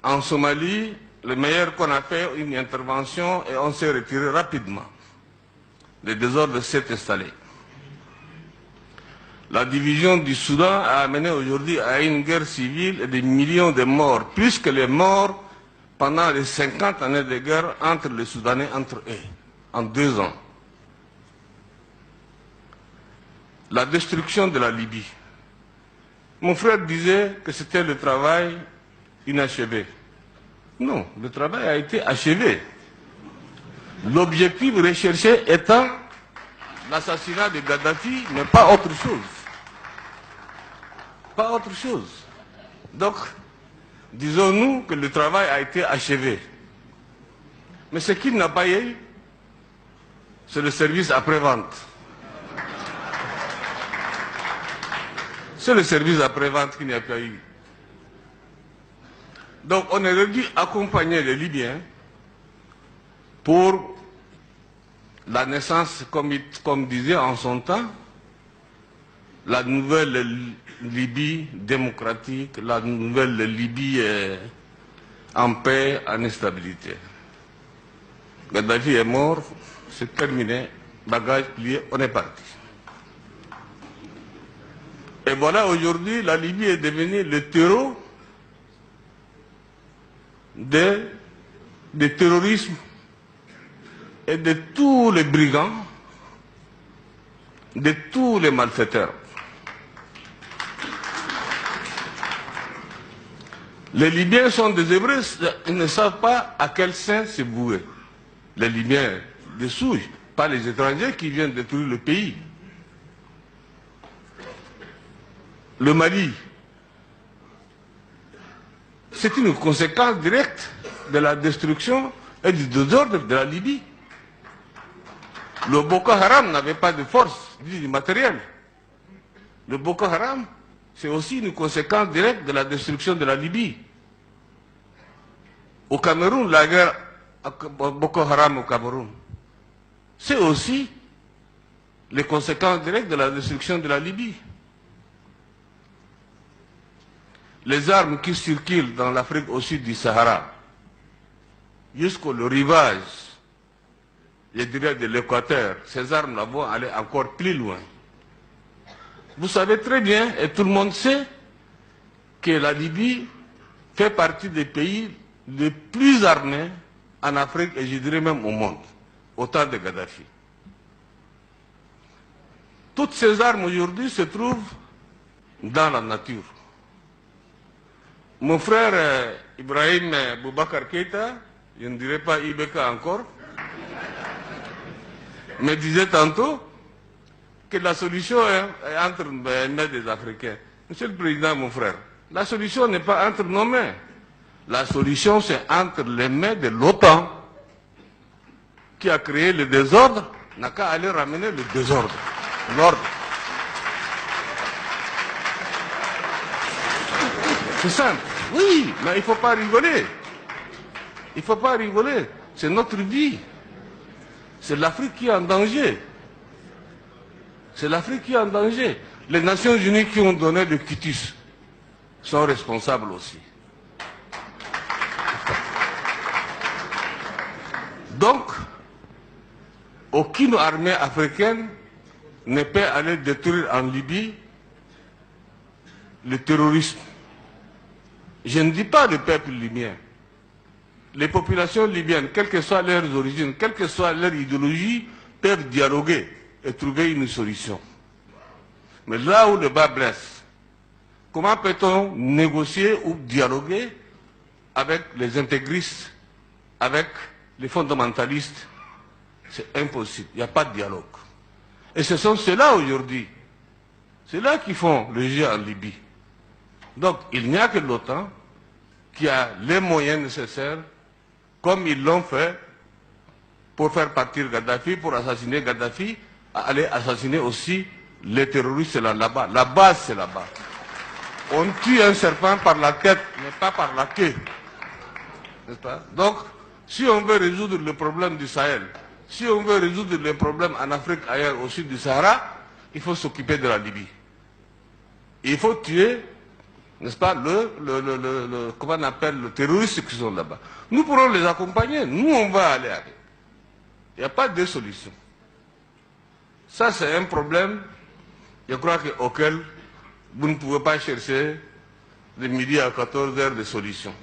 En Somalie, le meilleur qu'on a fait une intervention et on s'est retiré rapidement. Le désordre s'est installé. La division du Soudan a amené aujourd'hui à une guerre civile et des millions de morts, plus que les morts pendant les 50 années de guerre entre les Soudanais, entre eux, en 2 ans. La destruction de la Libye. Mon frère disait que c'était le travail inachevé. Non, le travail a été achevé. L'objectif recherché étant l'assassinat de Gaddafi, mais pas autre chose. Pas autre chose. Donc, disons-nous que le travail a été achevé. Mais ce qu'il n'a pas eu, c'est le service après-vente. C'est le service après-vente qu'il n'y a pas eu. Donc on aurait dû accompagner les Libyens pour la naissance, comme disait en son temps, la nouvelle Libye démocratique, la nouvelle Libye en paix, en stabilité. Gaddafi est mort, c'est terminé, bagage plié, on est parti. Et voilà, aujourd'hui, la Libye est devenue le terreau du terrorisme et de tous les brigands, de tous les malfaiteurs. Les Libyens sont des Hébreux, ils ne savent pas à quel sein se vouer. Les Libyens de souche, pas les étrangers qui viennent détruire le pays. Le Mali, c'est une conséquence directe de la destruction et du désordre de la Libye. Le Boko Haram n'avait pas de force, du matériel. Le Boko Haram, c'est aussi une conséquence directe de la destruction de la Libye. Au Cameroun, la guerre Boko Haram au Cameroun, c'est aussi les conséquences directes de la destruction de la Libye. Les armes qui circulent dans l'Afrique au sud du Sahara, jusqu'au rivage, je dirais de l'Équateur, ces armes-là vont aller encore plus loin. Vous savez très bien, et tout le monde sait, que la Libye fait partie des pays les plus armés en Afrique et je dirais même au monde, au temps de Gaddafi. Toutes ces armes aujourd'hui se trouvent dans la nature. Mon frère Ibrahim Boubacar Keïta, je ne dirais pas Ibeka encore, me disait tantôt que la solution est entre les mains des Africains. Monsieur le Président, mon frère, la solution n'est pas entre nos mains. La solution, c'est entre les mains de l'OTAN, qui a créé le désordre, n'a qu'à aller ramener le désordre, l'ordre. C'est simple. Oui, mais il ne faut pas rigoler. Il ne faut pas rigoler. C'est notre vie. C'est l'Afrique qui est en danger. C'est l'Afrique qui est en danger. Les Nations Unies qui ont donné le quitus sont responsables aussi. Donc, aucune armée africaine ne peut aller détruire en Libye le terrorisme. Je ne dis pas le peuple libyen. Les populations libyennes, quelles que soient leurs origines, quelle que soit leur idéologie, peuvent dialoguer et trouver une solution. Mais là où le bas blesse, comment peut-on négocier ou dialoguer avec les intégristes, avec les fondamentalistes? C'est impossible, il n'y a pas de dialogue. Et ce sont ceux-là aujourd'hui, ceux-là qui font le jeu en Libye. Donc, il n'y a que l'OTAN qui a les moyens nécessaires, comme ils l'ont fait pour faire partir Gaddafi, pour assassiner Gaddafi, à aller assassiner aussi les terroristes là-bas. La base, c'est là-bas. On tue un serpent par la tête, mais pas par la queue. N'est-ce pas? Donc, si on veut résoudre le problème du Sahel, si on veut résoudre les problèmes en Afrique ailleurs, au sud du Sahara, il faut s'occuper de la Libye. Il faut tuer n'est-ce pas, comment on appelle, le terroriste qui sont là-bas. Nous pourrons les accompagner, nous on va aller. Il n'y a pas de solution. Ça c'est un problème, je crois auquel vous ne pouvez pas chercher de midi à 14h de solution.